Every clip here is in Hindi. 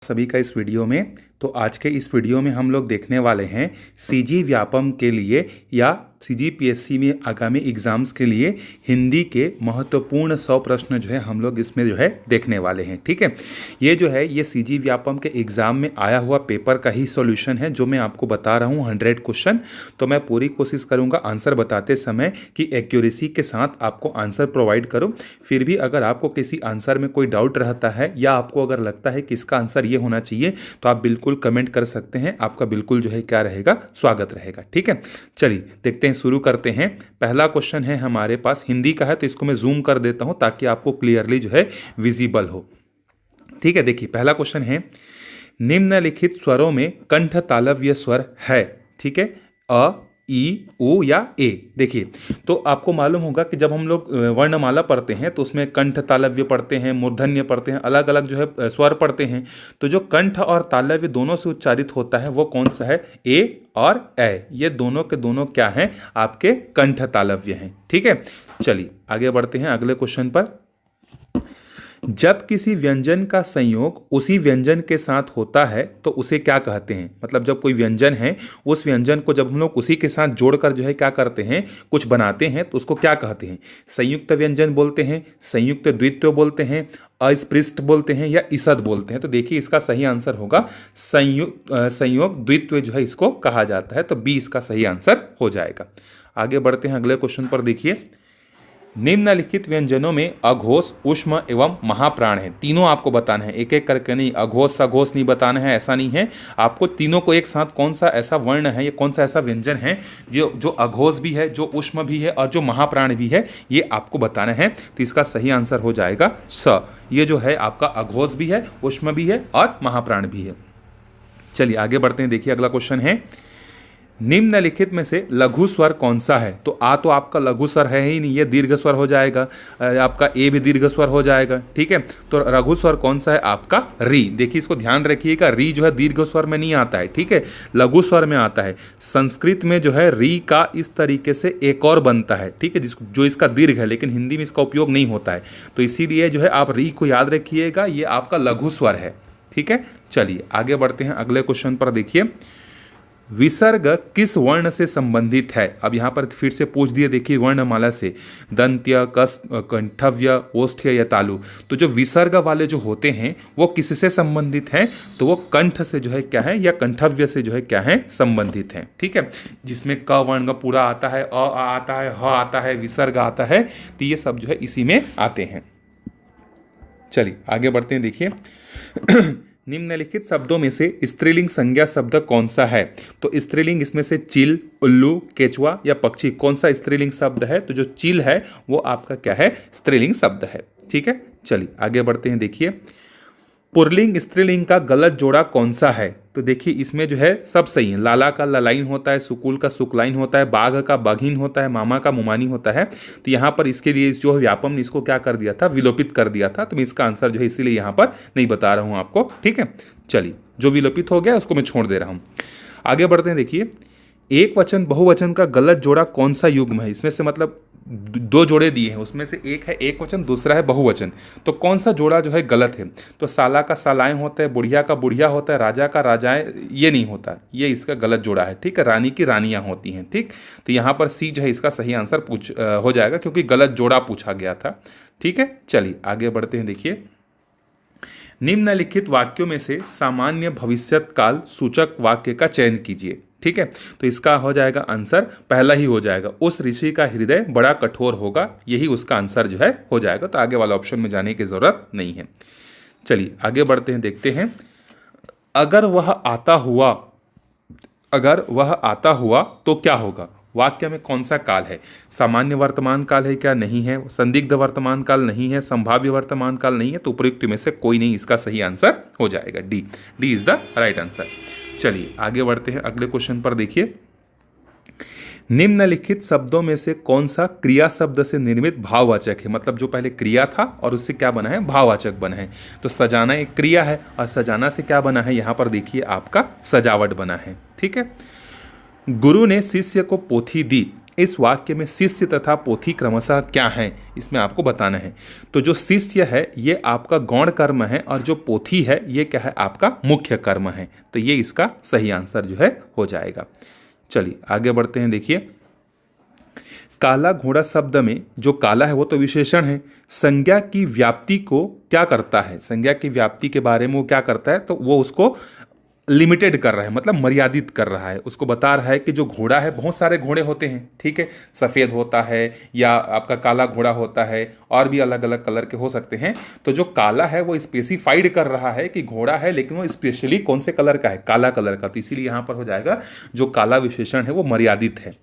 सभी का इस वीडियो में। तो आज के इस वीडियो में हम लोग देखने वाले हैं सीजी व्यापम के लिए या सीजीपीएससी में आगामी एग्जाम्स के लिए हिंदी के महत्वपूर्ण 100 प्रश्न जो है हम लोग इसमें जो है देखने वाले हैं। ठीक है, ये जो है ये सीजी व्यापम के एग्ज़ाम में आया हुआ पेपर का ही सॉल्यूशन है जो मैं आपको बता रहा हूँ 100 क्वेश्चन। तो मैं पूरी कोशिश करूँगा आंसर बताते समय कि एक्यूरेसी के साथ आपको आंसर प्रोवाइड करूँ। फिर भी अगर आपको किसी आंसर में कोई डाउट रहता है या आपको अगर लगता है कि इसका आंसर ये होना चाहिए तो आप बिल्कुल कमेंट कर सकते हैं। आपका बिल्कुल जो है क्या रहेगा, स्वागत रहेगा। ठीक है, चलिए देखते हैं, शुरू करते हैं। पहला क्वेश्चन है हमारे पास, हिंदी का है तो इसको मैं जूम कर देता हूं ताकि आपको क्लियरली जो है विजिबल हो। ठीक है, देखिए पहला क्वेश्चन है, निम्नलिखित स्वरों में कंठ तालव्य स्वर है। ठीक है, अ, ई, उ या ए। देखिए तो आपको मालूम होगा कि जब हम लोग वर्णमाला पढ़ते हैं तो उसमें कंठ तालव्य पढ़ते हैं, मूर्धन्य पढ़ते हैं, अलग अलग जो है स्वर पढ़ते हैं। तो जो कंठ और तालव्य दोनों से उच्चारित होता है वो कौन सा है? ए और ए। ये दोनों के दोनों क्या हैं? आपके कंठ तालव्य हैं। ठीक है, चलिए आगे बढ़ते हैं अगले क्वेश्चन पर। जब किसी व्यंजन का संयोग उसी व्यंजन के साथ होता है तो उसे क्या कहते हैं? मतलब जब कोई व्यंजन है, उस व्यंजन को जब हम लोग उसी के साथ जोड़कर जो है क्या करते हैं, कुछ बनाते हैं, तो उसको क्या कहते हैं? संयुक्त व्यंजन बोलते हैं, संयुक्त द्वित्व बोलते हैं, अस्पृष्ट बोलते हैं या ईसद बोलते हैं। तो देखिए इसका सही आंसर होगा संयोग द्वित्व जो है इसको कहा जाता है। तो बी इसका सही आंसर हो जाएगा। आगे बढ़ते हैं अगले क्वेश्चन पर। देखिए निम्नलिखित व्यंजनों में अघोष, ऊष्म एवं महाप्राण है। तीनों आपको बताना है, एक एक करके नहीं, अघोष सघोष नहीं बताना है, ऐसा नहीं है। आपको तीनों को एक साथ कौन सा ऐसा वर्ण है या कौन सा ऐसा व्यंजन है जो अघोष भी है, जो ऊष्म भी है और जो महाप्राण भी है, ये आपको बताना है। तो इसका सही आंसर हो जाएगा स। ये जो है आपका अघोष भी है, ऊष्म भी है और महाप्राण भी है। चलिए आगे बढ़ते हैं। देखिए अगला क्वेश्चन है, निम्नलिखित में से लघु स्वर कौन सा है? तो आ तो आपका लघु स्वर है ही नहीं, ये दीर्घ स्वर हो जाएगा। आपका ए भी दीर्घ स्वर हो जाएगा। ठीक है, तो लघु स्वर कौन सा है? आपका री। देखिए इसको ध्यान रखिएगा, री जो है दीर्घ स्वर में नहीं आता है। ठीक है, लघु स्वर में आता है। संस्कृत में जो है री का इस तरीके से एक और बनता है। ठीक है, जो इसका दीर्घ है, लेकिन हिंदी में इसका उपयोग नहीं होता है। तो इसीलिए जो है आप री को याद रखिएगा, ये आपका लघु स्वर है। ठीक है, चलिए आगे बढ़ते हैं अगले क्वेश्चन पर। देखिए विसर्ग किस वर्ण से संबंधित है? अब यहाँ पर फिर से पूछ दिए, देखिए वर्णमाला से, दंत्य, कस, कंठव्य, ओष्ठ्य या तालु। तो जो विसर्ग वाले जो होते हैं वो किससे संबंधित हैं? तो वो कंठ से जो है क्या है, या कंठव्य से जो है क्या है, संबंधित हैं। ठीक है, जिसमें क वर्ण का पूरा आता है, अ आता है, ह आता है, विसर्ग आता है, तो ये सब जो है इसी में आते हैं। चलिए आगे बढ़ते हैं। देखिए निम्नलिखित शब्दों में से स्त्रीलिंग संज्ञा शब्द कौन सा है? तो स्त्रीलिंग इसमें से चिल, उल्लू, केचुआ या पक्षी, कौन सा स्त्रीलिंग शब्द है? तो जो चिल है वो आपका क्या है, स्त्रीलिंग शब्द है। ठीक है, चलिए आगे बढ़ते हैं। देखिए पुल्लिंग स्त्रीलिंग का गलत जोड़ा कौन सा है? तो देखिए इसमें जो है सब सही है। लाला का ललाइन होता है, सुकुल का सुकलाइन होता है, बाघ का बाघीन होता है, मामा का मुमानी होता है। तो यहाँ पर इसके लिए जो व्यापम ने इसको क्या कर दिया था, विलोपित कर दिया था। तो मैं इसका आंसर जो है इसीलिए यहाँ पर नहीं बता रहा हूँ आपको। ठीक है, चलिए जो विलोपित हो गया उसको मैं छोड़ दे रहा हूँ। आगे बढ़ते हैं। देखिए एक वचन बहुवचन का गलत जोड़ा कौन सा युग्म है? इसमें से मतलब दो जोड़े दिए हैं, उसमें से एक है एक वचन, दूसरा है बहुवचन। तो कौन सा जोड़ा जो है गलत है? तो साला का सालाएं होता है, बुढ़िया का बुढ़िया होता है, राजा का राजाएं, ये नहीं होता, ये इसका गलत जोड़ा है। ठीक है, रानी की रानियां होती हैं। ठीक, तो यहाँ पर सी जो है इसका सही आंसर हो जाएगा क्योंकि गलत जोड़ा पूछा गया था। ठीक है, चलिए आगे बढ़ते हैं। देखिए निम्नलिखित वाक्यों में से सामान्य भविष्यत काल सूचक वाक्य का चयन कीजिए। ठीक है, तो इसका हो जाएगा आंसर पहला ही हो जाएगा, उस ऋषि का हृदय बड़ा कठोर होगा, यही उसका आंसर जो है हो जाएगा। तो आगे वाला ऑप्शन में जाने की जरूरत नहीं है। चलिए आगे बढ़ते हैं। देखते हैं अगर वह आता हुआ तो क्या होगा? वाक्य में कौन सा काल है? सामान्य वर्तमान काल है क्या? नहीं है। संदिग्ध वर्तमान काल नहीं है। संभाव्य वर्तमान काल नहीं है। तो उपयुक्त में से कोई नहीं, इसका सही आंसर हो जाएगा D. D is the right answer. चलिए आगे बढ़ते हैं अगले क्वेश्चन पर। देखिए निम्नलिखित शब्दों में से कौन सा क्रिया शब्द से निर्मित भाववाचक है? मतलब जो पहले क्रिया था और उससे क्या बना है, भाववाचक बना है। तो सजाना एक क्रिया है और सजाना से क्या बना है, यहाँ पर देखिए आपका सजावट बना है। ठीक है, गुरु ने शिष्य को पोथी दी, इस वाक्य में शिष्य तथा पोथी क्रमशः क्या है, इसमें आपको बताना है। तो जो शिष्य है ये आपका गौण कर्म है और जो पोथी है ये क्या है, आपका मुख्य कर्म है। तो ये इसका सही आंसर जो है हो जाएगा। चलिए आगे बढ़ते हैं। देखिए, काला घोड़ा शब्द में जो काला है वो तो विशेषण है, संज्ञा की व्याप्ति को क्या करता है, संज्ञा की व्याप्ति के बारे में वो क्या करता है, तो वो उसको लिमिटेड कर रहा है, मतलब मर्यादित कर रहा है। उसको बता रहा है कि जो घोड़ा है, बहुत सारे घोड़े होते हैं, ठीक है, सफ़ेद होता है या आपका काला घोड़ा होता है और भी अलग अलग कलर के हो सकते हैं। तो जो काला है वो स्पेसिफाइड कर रहा है कि घोड़ा है, लेकिन वो स्पेशली कौन से कलर का है, काला कलर का। तो इसीलिए यहाँ पर हो जाएगा जो काला विशेषण है वो मर्यादित है।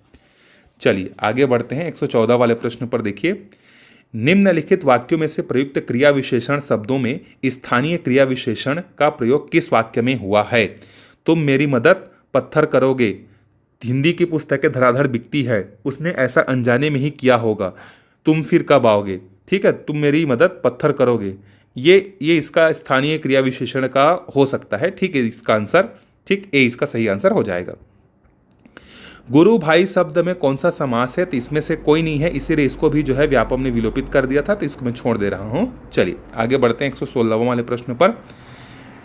चलिए आगे बढ़ते हैं 114 वाले प्रश्न पर। देखिए, निम्नलिखित वाक्यों में से प्रयुक्त क्रिया विशेषण शब्दों में स्थानीय क्रिया विशेषण का प्रयोग किस वाक्य में हुआ है। तुम मेरी मदद पत्थर करोगे, हिंदी की पुस्तकें धड़ाधड़ बिकती है, उसने ऐसा अनजाने में ही किया होगा, तुम फिर कब आओगे। ठीक है, तुम मेरी मदद पत्थर करोगे, ये इसका स्थानीय क्रिया विशेषण का हो सकता है। ठीक है, इसका आंसर ठीक ए इसका सही आंसर हो जाएगा। गुरु भाई शब्द में कौन सा समास है, तो इसमें से कोई नहीं है, इसीलिए इसको भी जो है व्यापम ने विलोपित कर दिया था, तो इसको मैं छोड़ दे रहा हूं। चलिए आगे बढ़ते हैं 116 वाले प्रश्न पर।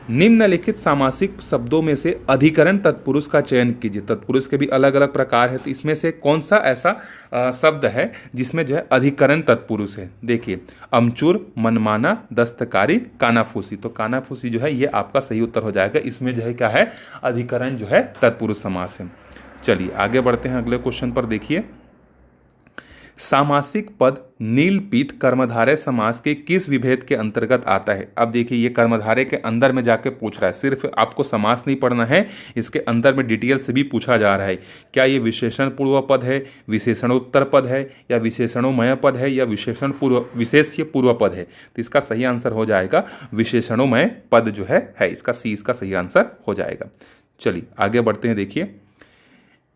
निम्नलिखित सामासिक शब्दों में से अधिकरण तत्पुरुष का चयन कीजिए। तत्पुरुष के भी अलग अलग प्रकार है, तो इसमें से कौन सा ऐसा शब्द है जिसमें जो है अधिकरण तत्पुरुष है। देखिए, अमचूर, मनमाना, दस्तकारी, कानाफूसी। तो कानाफूसी जो है ये आपका सही उत्तर हो जाएगा। इसमें जो है क्या है, अधिकरण जो है तत्पुरुष समास है। चलिए आगे बढ़ते हैं अगले क्वेश्चन पर। देखिए, सामासिक पद नील पीत कर्मधारय समास के किस विभेद के अंतर्गत आता है। अब देखिए, ये कर्मधारय के अंदर में जाके पूछ रहा है, सिर्फ आपको समास नहीं पढ़ना है, इसके अंदर में डिटेल से भी पूछा जा रहा है। क्या ये विशेषण पूर्व पद है, विशेषणोत्तर पद है, या विशेषणोमय पद है, या विशेष्य पूर्व पद है। तो इसका सही आंसर हो जाएगा विशेषणोमय पद जो है इसका सी इसका सही आंसर हो जाएगा। चलिए आगे बढ़ते हैं। देखिए,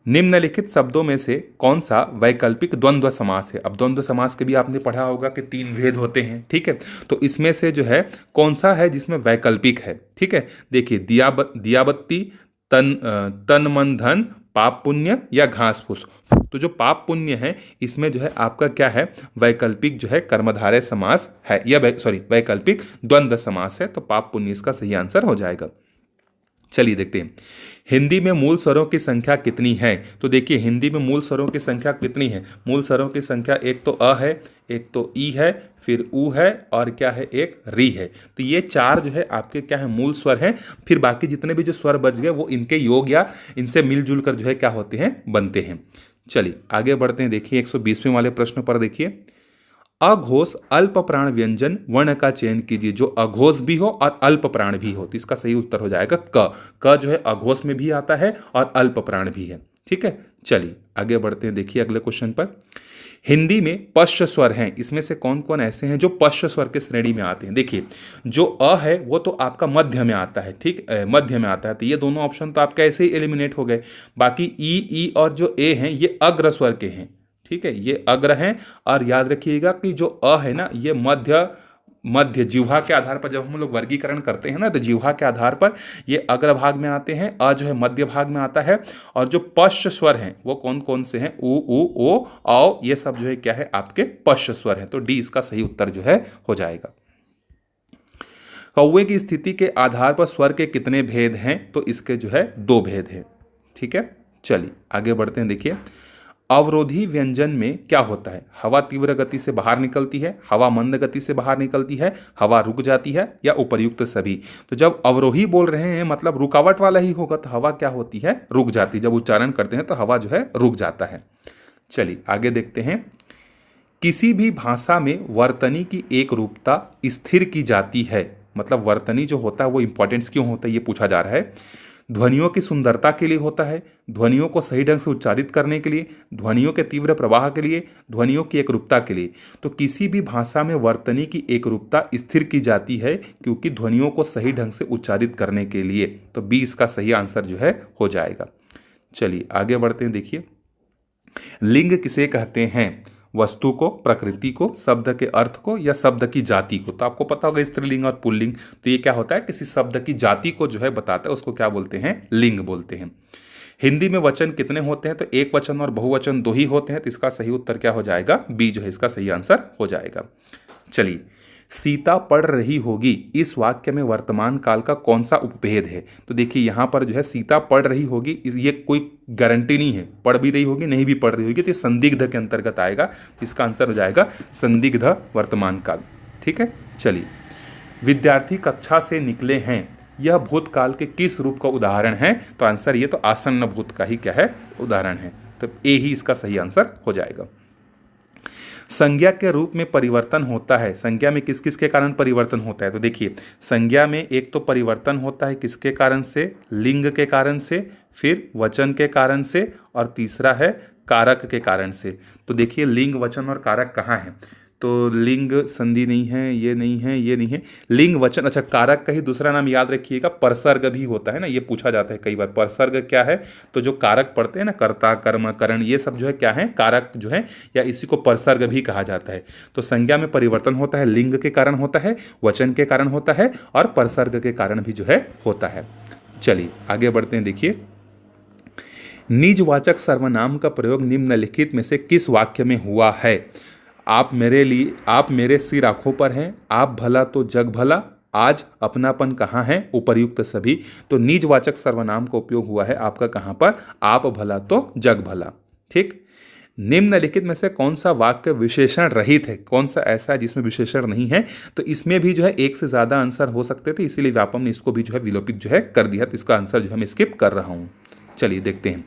निम्नलिखित शब्दों में से कौन सा वैकल्पिक द्वंद्व समास है। अब द्वंद्व समास के भी आपने पढ़ा होगा कि 3 भेद होते हैं, ठीक है, तो इसमें से जो है कौन सा है जिसमें वैकल्पिक है। ठीक है, देखिए, दियाबत्ती, तन मन धन, पाप पुण्य या घास फूस। तो जो पाप पुण्य है इसमें जो है आपका क्या है, वैकल्पिक जो है कर्मधारय समास है, या वैकल्पिक द्वंद्व समास है। तो पाप पुण्य इसका सही आंसर हो जाएगा। चलिए देखते हैं, हिंदी में मूल स्वरों की संख्या कितनी है। तो देखिए, हिंदी में मूल स्वरों की संख्या कितनी है। मूल स्वरों की संख्या एक तो अ है, एक तो ई है, फिर ऊ है, और क्या है, एक री है। तो ये 4 जो है आपके क्या है, मूल स्वर हैं। फिर बाकी जितने भी जो स्वर बच गए वो इनके योग या इनसे मिलजुल कर जो है क्या होते हैं, बनते हैं। चलिए आगे बढ़ते हैं। देखिए 120वें वाले प्रश्न पर। देखिए, अघोष अल्प प्राण व्यंजन वर्ण का चयन कीजिए जो अघोष भी हो और अल्प प्राण भी हो। तो इसका सही उत्तर हो जाएगा क जो है अघोष में भी आता है और अल्प प्राण भी है। ठीक है, चलिए आगे बढ़ते हैं। देखिए अगले क्वेश्चन पर, हिंदी में पश्च स्वर हैं, इसमें से कौन कौन ऐसे हैं जो पश्च स्वर के श्रेणी में आते हैं। देखिए, जो अ है वो तो आपका मध्य में आता है, ठीक, मध्य में आता है, तो ये दोनों ऑप्शन तो आपके ऐसे ही एलिमिनेट हो गए। बाकी ई और जो ए हैं ये अग्र स्वर के हैं, ठीक है, ये अग्र हैं। और याद रखिएगा कि जो अ है ना, ये मध्य जिह्वा के आधार पर जब हम लोग वर्गीकरण करते हैं ना, तो जिह्वा के आधार पर ये अग्र भाग में आते हैं, अ जो है मध्य भाग में आता है। और जो पश्च स्वर हैं वो कौन कौन से हैं, उ ओ औ, ये सब जो है क्या है, आपके पश्च स्वर हैं। तो डी इसका सही उत्तर जो है हो जाएगा। कौवे की स्थिति के आधार पर स्वर के कितने भेद हैं, तो इसके जो है 2 भेद हैं। ठीक है, चलिए आगे बढ़ते हैं। देखिए, अवरोधी व्यंजन में क्या होता है, हवा तीव्र गति से बाहर निकलती है, हवा मंद गति से बाहर निकलती है, हवा रुक जाती है, या उपर्युक्त सभी। तो जब अवरोही बोल रहे हैं मतलब रुकावट वाला ही होगा, तो हवा क्या होती है, रुक जाती है। जब उच्चारण करते हैं तो हवा जो है रुक जाता है। चलिए आगे देखते हैं, किसी भी भाषा में वर्तनी की एक रूपता स्थिर की जाती है। मतलब वर्तनी जो होता है वो इंपॉर्टेंस क्यों होता है, ये पूछा जा रहा है। ध्वनियों की सुंदरता के लिए होता है, ध्वनियों को सही ढंग से उच्चारित करने के लिए, ध्वनियों के तीव्र प्रवाह के लिए, ध्वनियों की एकरूपता के लिए। तो किसी भी भाषा में वर्तनी की एकरूपता स्थिर की जाती है क्योंकि ध्वनियों को सही ढंग से उच्चारित करने के लिए। तो बी इसका सही आंसर जो है हो जाएगा। चलिए आगे बढ़ते हैं। देखिए, लिंग किसे कहते हैं, वस्तु को, प्रकृति को, शब्द के अर्थ को, या शब्द की जाति को। तो आपको पता होगा स्त्रीलिंग और पुल्लिंग, तो ये क्या होता है, किसी शब्द की जाति को जो है बताता है, उसको क्या बोलते हैं, लिंग बोलते हैं। हिंदी में वचन कितने होते हैं? तो एक वचन और बहुवचन दो ही होते हैं, तो इसका सही उत्तर क्या हो जाएगा? बी जो है इसका सही आंसर हो जाएगा। चलिए, सीता पढ़ रही होगी, इस वाक्य में वर्तमान काल का कौन सा उपभेद है? तो देखिए यहाँ पर जो है सीता पढ़ रही होगी, ये कोई गारंटी नहीं है, पढ़ भी रही होगी नहीं भी पढ़ रही होगी, तो ये संदिग्ध के अंतर्गत आएगा। इसका आंसर हो जाएगा संदिग्ध वर्तमान काल। ठीक है। चलिए, विद्यार्थी कक्षा से निकले हैं, यह भूतकाल के किस रूप का उदाहरण है? तो आंसर ये तो आसन्न भूत का ही क्या है? उदाहरण है। तो ए ही इसका सही आंसर हो जाएगा। संज्ञा के रूप में परिवर्तन होता है, संज्ञा में किस किस के कारण परिवर्तन होता है? तो देखिए, संज्ञा में एक तो परिवर्तन होता है किसके कारण से? लिंग के कारण से, फिर वचन के कारण से, और तीसरा है कारक के कारण से। तो देखिए, लिंग, वचन और कारक कहाँ है? तो लिंग संधि नहीं है, ये नहीं है, ये नहीं है, लिंग वचन। अच्छा, कारक का ही दूसरा नाम याद रखिएगा, परसर्ग भी होता है ना, ये पूछा जाता है कई बार। परसर्ग क्या है? तो जो कारक पढ़ते हैं ना, कर्ता, कर्म, करण, ये सब जो है क्या है? कारक जो है, या इसी को परसर्ग भी कहा जाता है। तो संज्ञा में परिवर्तन होता है, लिंग के कारण होता है, वचन के कारण होता है, और परसर्ग के कारण भी जो है होता है। चलिए आगे बढ़ते हैं। देखिए, निजवाचक सर्वनाम का प्रयोग निम्नलिखित में से किस वाक्य में हुआ है? आप मेरे सिर आंखों पर हैं, आप भला तो जग भला, आज अपनापन कहाँ है, उपर्युक्त सभी। तो निजवाचक सर्वनाम का उपयोग हुआ है आपका कहाँ पर? आप भला तो जग भला। ठीक। निम्नलिखित में से कौन सा वाक्य विशेषण रहित है? कौन सा ऐसा है जिसमें विशेषण नहीं है? तो इसमें भी जो है एक से ज्यादा आंसर हो सकते थे, इसीलिए व्यापम ने इसको भी जो है विलोपित जो है कर दिया। तो इसका आंसर जो है मैं स्किप कर रहा हूं। चलिए देखते हैं।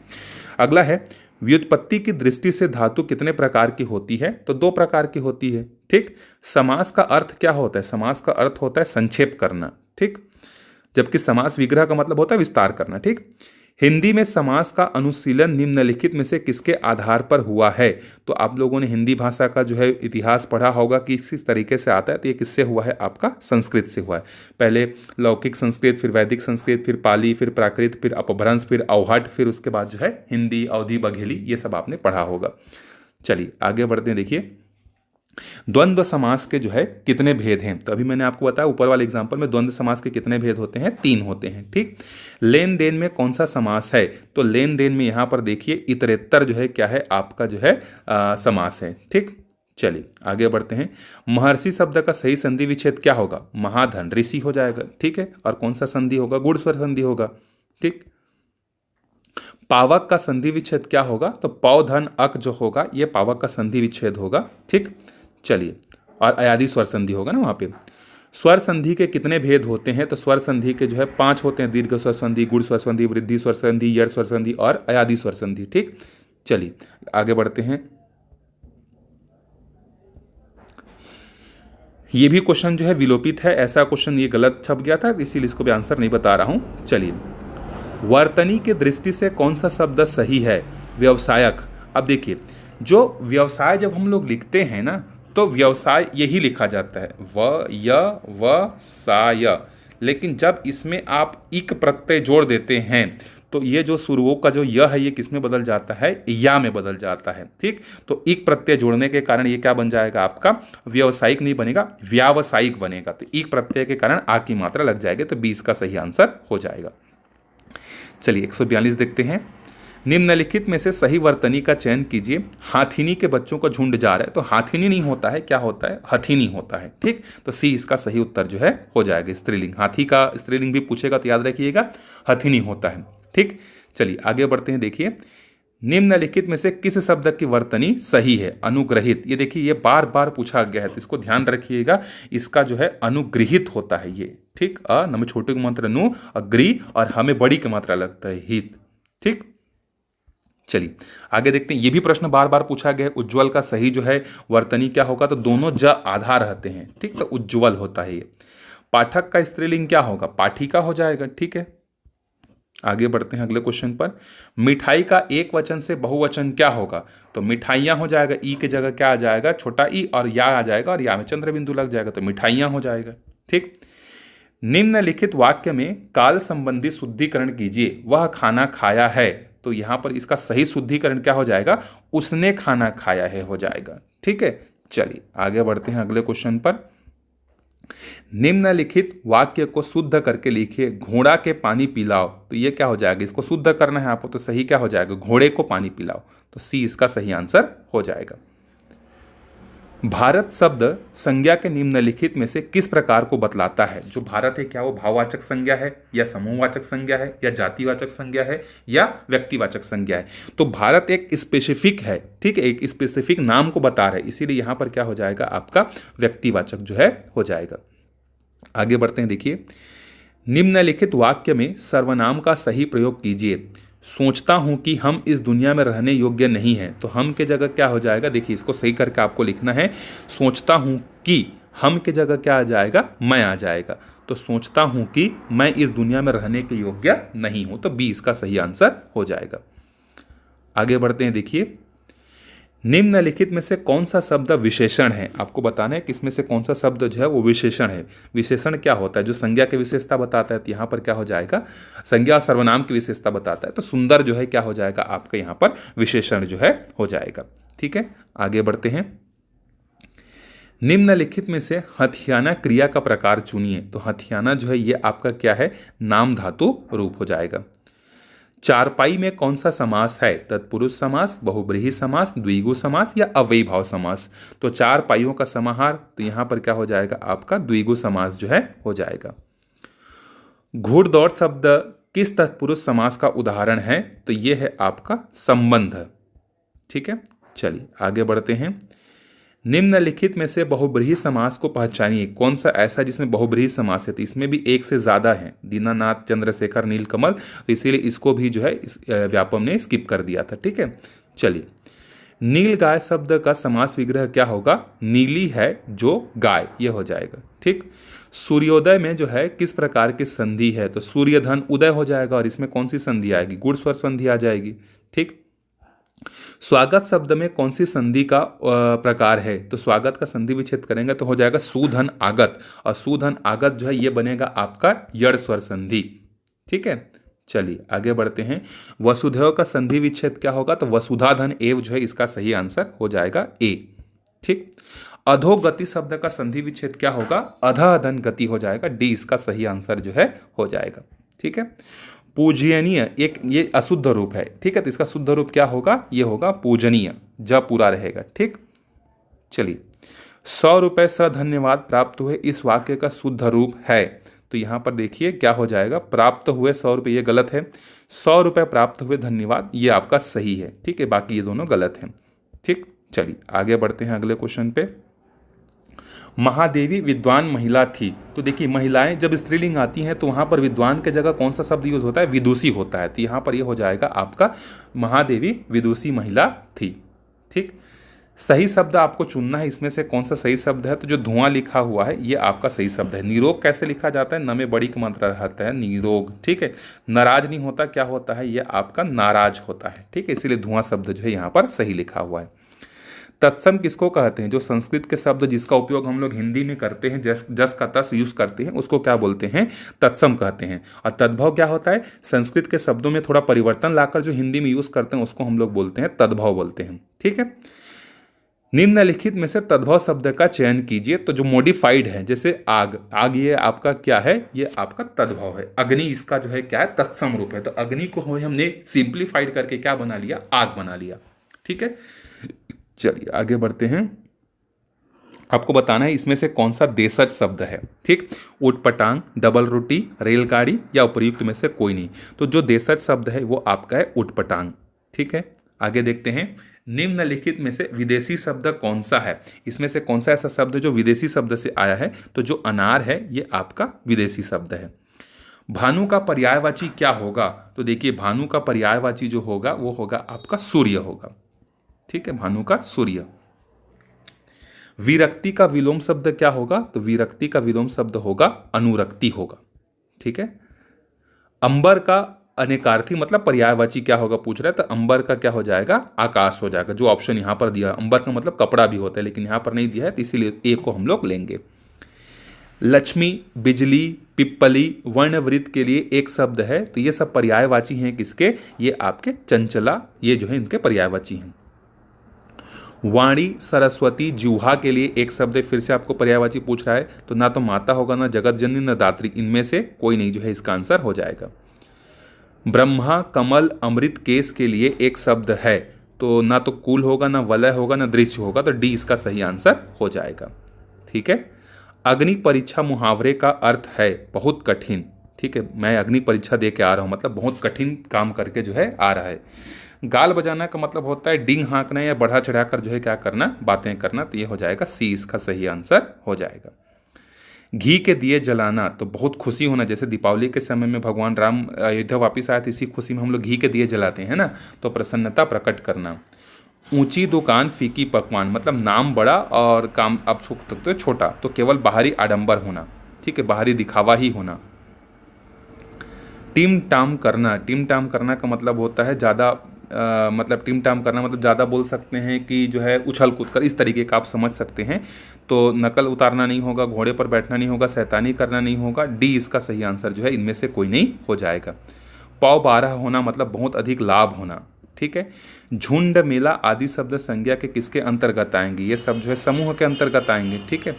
अगला है, व्युत्पत्ति की दृष्टि से धातु कितने प्रकार की होती है? तो दो प्रकार की होती है। ठीक। समास का अर्थ क्या होता है? समास का अर्थ होता है संक्षेप करना। ठीक। जबकि समास विग्रह का मतलब होता है विस्तार करना। ठीक। हिंदी में समास का अनुशीलन निम्नलिखित में से किसके आधार पर हुआ है? तो आप लोगों ने हिंदी भाषा का जो है इतिहास पढ़ा होगा कि किस तरीके से आता है। तो ये किससे हुआ है? आपका संस्कृत से हुआ है। पहले लौकिक संस्कृत, फिर वैदिक संस्कृत, फिर पाली, फिर प्राकृत, फिर अपभ्रंश, फिर अवहट, फिर उसके बाद जो है हिंदी, अवधी, बघेली, ये सब आपने पढ़ा होगा। चलिए आगे बढ़ते हैं। देखिए, द्वंद्व समास के जो है कितने भेद हैं? तो अभी मैंने आपको बताया ऊपर वाले एग्जांपल में द्वंद्व समास के कितने भेद होते हैं? 3 होते हैं। ठीक। लेन देन में कौन सा समास है? तो लेन देन में यहां पर देखिए इतरेत्तर जो है क्या है? आपका जो है समास है। ठीक। चलिए आगे बढ़ते हैं। महर्षि शब्द का सही संधि विच्छेद क्या होगा? महाधन ऋषि हो जाएगा। ठीक है। और कौन सा संधि होगा? गुण स्वर संधि होगा। ठीक। पावक का संधि विच्छेद क्या होगा? तो पौधन अक जो होगा ये पावक का संधि विच्छेद होगा। ठीक। चलिए, और अयादि स्वर संधि होगा ना वहां पे। स्वर संधि के कितने भेद होते हैं? तो स्वर संधि के जो है 5 होते हैं। दीर्घ स्वर संधि, गुण स्वर संधि, वृद्धि स्वर संधि, यड़ स्वर संधि और अयादि स्वर संधि। ठीक। चलिए आगे बढ़ते हैं। ये भी क्वेश्चन जो है विलोपित है, ऐसा क्वेश्चन ये गलत छप गया था, इसीलिए इसको भी आंसर नहीं बता रहा हूं। चलिए, वर्तनी की दृष्टि से कौन सा शब्द सही है? व्यवसायक। अब देखिए, जो व्यवसाय जब हम लोग लिखते हैं ना, तो व्यवसाय यही लिखा जाता है, व सा य। लेकिन जब इसमें आप इक प्रत्यय जोड़ देते हैं तो ये जो शुरुओं का जो य है ये किस में बदल जाता है? या में बदल जाता है। ठीक। तो इक प्रत्यय जोड़ने के कारण ये क्या बन जाएगा? आपका व्यवसायिक नहीं बनेगा, व्यावसायिक बनेगा। तो इक प्रत्यय के कारण आ की मात्रा लग जाएगी। तो 20 का सही आंसर हो जाएगा। चलिए 142 देखते हैं। निम्नलिखित में से सही वर्तनी का चयन कीजिए। हाथिनी के बच्चों का झुंड जा रहा है, तो हाथिनी नहीं होता है, क्या होता है? हथिनी होता है। ठीक। तो सी इसका सही उत्तर जो है हो जाएगा। स्त्रीलिंग, हाथी का स्त्रीलिंग भी पूछेगा तो याद रखिएगा हथिनी होता है। ठीक। चलिए आगे बढ़ते हैं। देखिए, निम्नलिखित में से किस शब्द की वर्तनी सही है? अनुग्रहित। ये देखिए ये बार बार पूछा गया है, तो इसको ध्यान रखिएगा। इसका जो है अनुग्रहित होता है ये। ठीक। न में छोटे की मात्रा नु, अग्री, और हमें बड़ी की मात्रा लगता है हित। ठीक। चलिए आगे देखते हैं। ये भी प्रश्न बार बार पूछा गया है। उज्ज्वल का सही जो है वर्तनी क्या होगा? तो दोनों ज आधा रहते हैं। ठीक। तो उज्ज्वल होता है ये। पाठक का स्त्रीलिंग क्या होगा? पाठिका हो जाएगा। ठीक है। आगे बढ़ते हैं अगले क्वेश्चन पर। मिठाई का एक वचन से बहुवचन क्या होगा? तो मिठाइयां हो जाएगा। ई के जगह क्या आ जाएगा? छोटा ई, और या आ जाएगा, और या में चंद्र बिंदु लग जाएगा, तो मिठाइयां हो जाएगा। ठीक। निम्नलिखित वाक्य में काल संबंधी शुद्धिकरण कीजिए। वह खाना खाया है, तो यहां पर इसका सही शुद्धिकरण क्या हो जाएगा? उसने खाना खाया है हो जाएगा। ठीक है। चलिए आगे बढ़ते हैं अगले क्वेश्चन पर। निम्नलिखित वाक्य को शुद्ध करके लिखिए। घोड़ा के पानी पिलाओ, तो ये क्या हो जाएगा, इसको शुद्ध करना है आपको, तो सही क्या हो जाएगा, घोड़े को पानी पिलाओ, तो सी इसका सही आंसर हो जाएगा। भारत शब्द संज्ञा के निम्नलिखित में से किस प्रकार को बतलाता है। जो भारत है क्या वो भाववाचक संज्ञा है, या समूहवाचक संज्ञा है, या जातिवाचक संज्ञा है, या व्यक्तिवाचक संज्ञा है। तो भारत एक स्पेसिफिक है, ठीक है, एक स्पेसिफिक नाम को बता रहा है, इसीलिए यहां पर क्या हो जाएगा आपका व्यक्तिवाचक जो है हो जाएगा। आगे बढ़ते हैं, देखिए निम्नलिखित वाक्य में सर्वनाम का सही प्रयोग कीजिए। सोचता हूं कि हम इस दुनिया में रहने योग्य नहीं हैं, तो हम के जगह क्या हो जाएगा, देखिए इसको सही करके आपको लिखना है। सोचता हूं कि हम के जगह क्या आ जाएगा, मैं आ जाएगा, तो सोचता हूं कि मैं इस दुनिया में रहने के योग्य नहीं हूं, तो बी इसका सही आंसर हो जाएगा। आगे बढ़ते हैं, देखिए निम्नलिखित में से कौन सा शब्द विशेषण है। आपको बताना है कि इसमें से कौन सा शब्द जो है वो विशेषण है। विशेषण क्या होता है, जो संज्ञा की विशेषता बताता है, तो यहाँ पर क्या हो जाएगा, संज्ञा और सर्वनाम की विशेषता बताता है, तो सुंदर जो है क्या हो जाएगा आपका यहाँ पर विशेषण जो है हो जाएगा। ठीक है, आगे बढ़ते हैं। निम्नलिखित में से हथियाना क्रिया का प्रकार चुनिए, तो हथियाना जो है ये आपका क्या है, नाम धातु रूप हो जाएगा। चारपाई में कौन सा समास है, तत्पुरुष समास, बहुब्रीहि समास, द्विगु समास, या अव्ययीभाव समास। तो चार पाइयों का समाहार, तो यहां पर क्या हो जाएगा आपका द्विगु समास जो है हो जाएगा। घुड़दौड़ शब्द किस तत्पुरुष समास का उदाहरण है, तो यह है आपका संबंध। ठीक है, चलिए आगे बढ़ते हैं। निम्नलिखित में से बहुब्रीहि समास को पहचानिए। कौन सा ऐसा जिसमें बहुब्रीहि समास है, तो इसमें भी एक से ज्यादा है, दीनानाथ, चंद्रशेखर, नीलकमल, तो इसीलिए इसको भी जो है इस व्यापम ने स्किप कर दिया था। ठीक है, चलिए नील गाय शब्द का समास विग्रह क्या होगा, नीली है जो गाय, ये हो जाएगा। ठीक, सूर्योदय में जो है किस प्रकार की संधि है, तो सूर्य धन उदय हो जाएगा, और इसमें कौन सी संधि आएगी, गुण स्वर संधि आ जाएगी। ठीक, स्वागत शब्द में कौन सी संधि का प्रकार है, तो स्वागत का संधि विच्छेद करेंगे तो हो जाएगा सुधन आगत, और सुधन आगत जो है ये बनेगा आपका यड़ स्वर संधि। ठीक है, चलिए आगे बढ़ते हैं। वसुधैव का संधि विच्छेद क्या होगा, तो वसुधा धन एव जो है इसका सही आंसर हो जाएगा ए। ठीक, अधोगति शब्द का संधि विच्छेद क्या होगा, अधः धन गति हो जाएगा, डी इसका सही आंसर जो है हो जाएगा। ठीक है, पूजनीय एक ये अशुद्ध रूप है। ठीक है, तो इसका शुद्ध रूप क्या होगा, ये होगा पूजनीय, जब पूरा रहेगा। ठीक, चलिए 100 रुपये स धन्यवाद प्राप्त हुए, इस वाक्य का शुद्ध रूप है, तो यहां पर देखिए क्या हो जाएगा, प्राप्त हुए 100 रुपये ये गलत है, 100 रुपये प्राप्त हुए धन्यवाद ये आपका सही है। ठीक है, बाकी ये दोनों गलत हैं। ठीक, चलिए आगे बढ़ते हैं अगले क्वेश्चन पे। महादेवी विद्वान महिला थी, तो देखिए महिलाएं जब स्त्रीलिंग आती हैं तो वहां पर विद्वान के जगह कौन सा शब्द यूज होता है, विदुषी होता है, तो यहां पर ये हो जाएगा आपका महादेवी विदुषी महिला थी। ठीक, सही शब्द आपको चुनना है, इसमें से कौन सा सही शब्द है, तो जो धुआं लिखा हुआ है ये आपका सही शब्द है। निरोग कैसे लिखा जाता है, न में बड़ी की मात्रा रहता है, निरोग। ठीक है, नाराज नहीं होता, क्या होता है, ये आपका नाराज होता है। ठीक है, इसीलिए धुआं शब्द जो है यहाँ पर सही लिखा हुआ है। तत्सम किसको कहते हैं, जो संस्कृत के शब्द जिसका उपयोग हम लोग हिंदी में करते हैं, जस का तस यूज करते हैं, उसको क्या बोलते हैं, तत्सम कहते हैं। और तद्भव क्या होता है, संस्कृत के शब्दों में थोड़ा परिवर्तन लाकर जो हिंदी में यूज करते हैं उसको हम लोग बोलते हैं तद्भव बोलते हैं। ठीक है, निम्नलिखित में से तद्भव शब्द का चयन कीजिए, तो जो मॉडिफाइड है, जैसे आग, आग ये आपका क्या है, ये आपका तद्भव है। अग्नि इसका जो है क्या है, तत्सम रूप है, तो अग्नि को हमने सिंप्लीफाइड करके क्या बना लिया, आग बना लिया। ठीक है, चलिए आगे बढ़ते हैं। आपको बताना है इसमें से कौन सा देशज शब्द है। ठीक, उटपटांग, डबल रोटी, रेलगाड़ी, या उपयुक्त में से कोई नहीं, तो जो देशज शब्द है वो आपका है उटपटांग। ठीक है, आगे देखते हैं। निम्नलिखित में से विदेशी शब्द कौन सा है, इसमें से कौन सा ऐसा शब्द है जो विदेशी शब्द से आया है, तो जो अनार है ये आपका विदेशी शब्द है। भानु का पर्यायवाची क्या होगा, तो देखिए भानु का पर्यायवाची जो होगा वो होगा आपका सूर्य होगा। ठीक है, भानु का सूर्य। विरक्ति का विलोम शब्द क्या होगा, तो विरक्ति का विलोम शब्द होगा अनुरक्ति होगा। ठीक है, अंबर का अनेकार्थी मतलब पर्यायवाची क्या होगा पूछ रहा है, तो अंबर का क्या हो जाएगा, आकाश हो जाएगा, जो ऑप्शन यहां पर दिया है। अंबर का मतलब कपड़ा भी होता है, लेकिन यहां पर नहीं दिया है, तो इसीलिए ए को हम लोग लेंगे। लक्ष्मी, बिजली, पिप्पली, वर्णवृत्त के लिए एक शब्द है, तो ये सब पर्यायवाची हैं किसके, ये आपके चंचला, ये जो है इनके पर्यायवाची हैं। वाणी, सरस्वती, जूहा के लिए एक शब्द है, फिर से आपको पर्यायवाची पूछ रहा है, तो ना तो माता होगा, ना जगत जननी, ना दात्री, इनमें से कोई नहीं जो है इसका आंसर हो जाएगा। ब्रह्मा, कमल, अमृत, केस के लिए एक शब्द है, तो ना तो कुल होगा, ना वलय होगा, ना दृश्य होगा, तो डी इसका सही आंसर हो जाएगा। ठीक है। अग्नि परीक्षा मुहावरे का अर्थ है बहुत कठिन। ठीक है, मैं अग्नि परीक्षा दे के आ रहा हूँ, मतलब बहुत कठिन काम करके जो है आ रहा है। गाल बजाना का मतलब होता है डींग हाँकना या बढ़ा चढ़ाकर जो है क्या करना, बातें करना, तो ये हो जाएगा सी इसका सही आंसर हो जाएगा। घी के दिए जलाना, तो बहुत खुशी होना, जैसे दीपावली के समय में भगवान राम अयोध्या वापिस आए थे, इसी खुशी में हम लोग घी के दिए जलाते हैं ना, तो प्रसन्नता प्रकट करना। ऊंची दुकान फीकी पकवान, मतलब नाम बड़ा और काम आप सुख सकते हो छोटा, तो केवल बाहरी आडंबर होना। ठीक है, बाहरी दिखावा ही होना। टिम टाम करना, टिम टाम करना का मतलब होता है ज़्यादा मतलब टिम टाम करना मतलब ज़्यादा बोल सकते हैं कि जो है उछल कूद कर, इस तरीके का आप समझ सकते हैं। तो नकल उतारना नहीं होगा, घोड़े पर बैठना नहीं होगा, शैतानी करना नहीं होगा, डी इसका सही आंसर जो है इनमें से कोई नहीं हो जाएगा। पौ 12 होना मतलब बहुत अधिक लाभ होना। ठीक है। झुंड, मेला आदि शब्द संज्ञा के किसके अंतर्गत आएंगे, ये सब जो है समूह के अंतर्गत आएंगे। ठीक है।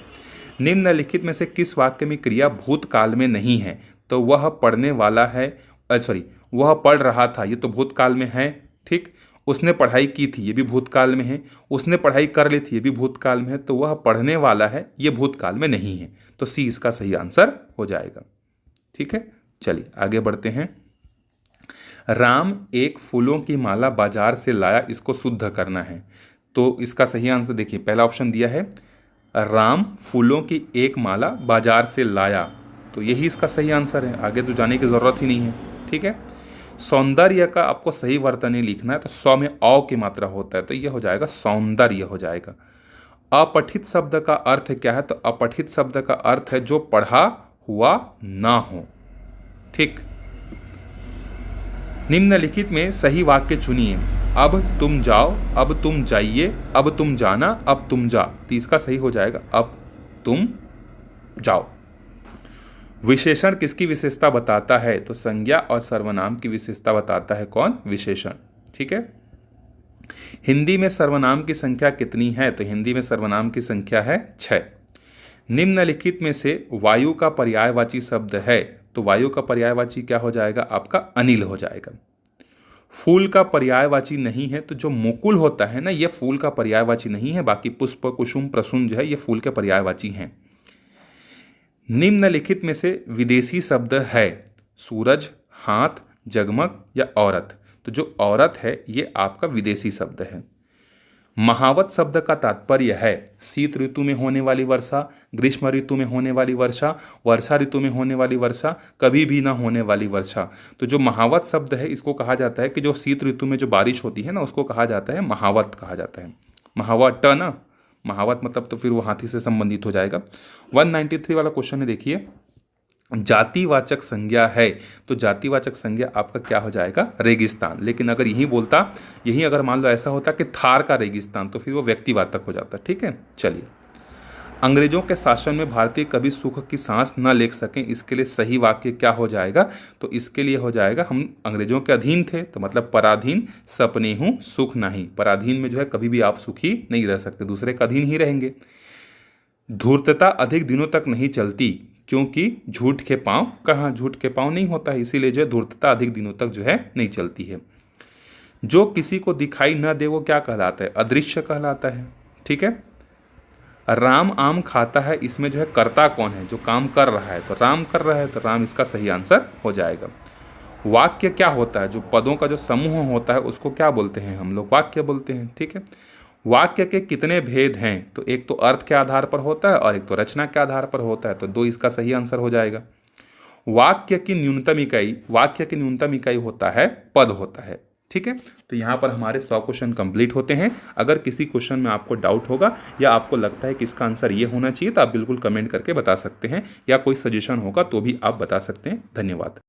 निम्नलिखित में से किस वाक्य में क्रिया भूतकाल में नहीं है, तो वह पढ़ने वाला है, वह पढ़ रहा था, ये तो भूतकाल में है। ठीक। उसने पढ़ाई की थी, ये भी भूतकाल में है। उसने पढ़ाई कर ली थी, ये भी भूतकाल में है। तो वह पढ़ने वाला है, ये भूतकाल में नहीं है, तो सी इसका सही आंसर हो जाएगा। ठीक है, चलिए आगे बढ़ते हैं। राम एक फूलों की माला बाजार से लाया, इसको शुद्ध करना है, तो इसका सही आंसर देखिए, पहला ऑप्शन दिया है राम फूलों की एक माला बाजार से लाया, तो यही इसका सही आंसर है, आगे तो जाने की ज़रूरत ही नहीं है। ठीक है। सौंदर्य का आपको सही वर्तनी लिखना है, तो सौ में औ की मात्रा होता है, तो यह हो जाएगा सौंदर्य हो जाएगा। अपठित शब्द का अर्थ क्या है, तो अपठित शब्द का अर्थ है जो पढ़ा हुआ ना हो। ठीक। निम्नलिखित में सही वाक्य चुनिए। अब तुम जाओ, अब तुम जाइए, अब तुम जाना, अब तुम जा, तो इसका सही हो जाएगा अब तुम जाओ। विशेषण किसकी विशेषता बताता है, तो संज्ञा और सर्वनाम की विशेषता बताता है कौन, विशेषण। ठीक है। हिंदी में सर्वनाम की संख्या कितनी है, तो हिंदी में सर्वनाम की संख्या है 6। निम्नलिखित में से वायु का पर्यायवाची शब्द है, तो वायु का पर्यायवाची क्या हो जाएगा आपका, अनिल हो जाएगा। फूल का पर्यायवाची नहीं है, तो जो मुकुल होता है ना, ये फूल का पर्यायवाची नहीं है, बाकी पुष्प, कुसुम, प्रसून जो है ये फूल के पर्यायवाची हैं। निम्नलिखित में से विदेशी शब्द है, सूरज, हाथ, जगमग या औरत, तो जो औरत है ये आपका विदेशी शब्द है। महावत शब्द का तात्पर्य है शीत ऋतु में होने वाली वर्षा, ग्रीष्म ऋतु में होने वाली वर्षा, वर्षा ऋतु में होने वाली वर्षा, कभी भी ना होने वाली वर्षा। तो जो महावत शब्द है इसको कहा जाता है कि जो शीत ऋतु में जो बारिश होती है ना, उसको कहा जाता है महावत कहा जाता है। महावत ना, महावत मतलब तो फिर वो हाथी से संबंधित हो जाएगा। 193 वाला क्वेश्चन है, देखिए जातिवाचक संज्ञा है, तो जातिवाचक संज्ञा आपका क्या हो जाएगा, रेगिस्तान। लेकिन अगर यही अगर मान लो ऐसा होता कि थार का रेगिस्तान, तो फिर वो व्यक्तिवाचक हो जाता। ठीक है। चलिए, अंग्रेजों के शासन में भारतीय कभी सुख की सांस न ले सकें, इसके लिए सही वाक्य क्या हो जाएगा, तो इसके लिए हो जाएगा हम अंग्रेजों के अधीन थे, तो मतलब पराधीन सपने हूँ सुख नहीं, पराधीन में जो है कभी भी आप सुखी नहीं रह सकते, दूसरे का अधीन ही रहेंगे। धूर्तता अधिक दिनों तक नहीं चलती, क्योंकि झूठ के पांव, कहाँ झूठ के पांव नहीं होता है, इसीलिए जो है धूर्तता अधिक दिनों तक जो है नहीं चलती है। जो किसी को दिखाई न दे वो क्या कहलाता है, अदृश्य कहलाता है। ठीक है। राम आम खाता है, इसमें जो है कर्ता कौन है, जो काम कर रहा है, तो राम कर रहा है, तो राम इसका सही आंसर हो जाएगा। वाक्य क्या होता है, जो पदों का जो समूह होता है उसको क्या बोलते हैं, हम लोग वाक्य बोलते हैं। ठीक है। वाक्य के कितने भेद हैं, तो एक तो अर्थ के आधार पर होता है और एक तो रचना के आधार पर होता है, तो 2 इसका सही आंसर हो जाएगा। वाक्य की न्यूनतम इकाई होता है पद होता है। ठीक है। तो यहाँ पर हमारे 100 क्वेश्चन कंप्लीट होते हैं। अगर किसी क्वेश्चन में आपको डाउट होगा या आपको लगता है कि इसका आंसर ये होना चाहिए, तो आप बिल्कुल कमेंट करके बता सकते हैं, या कोई सजेशन होगा तो भी आप बता सकते हैं। धन्यवाद।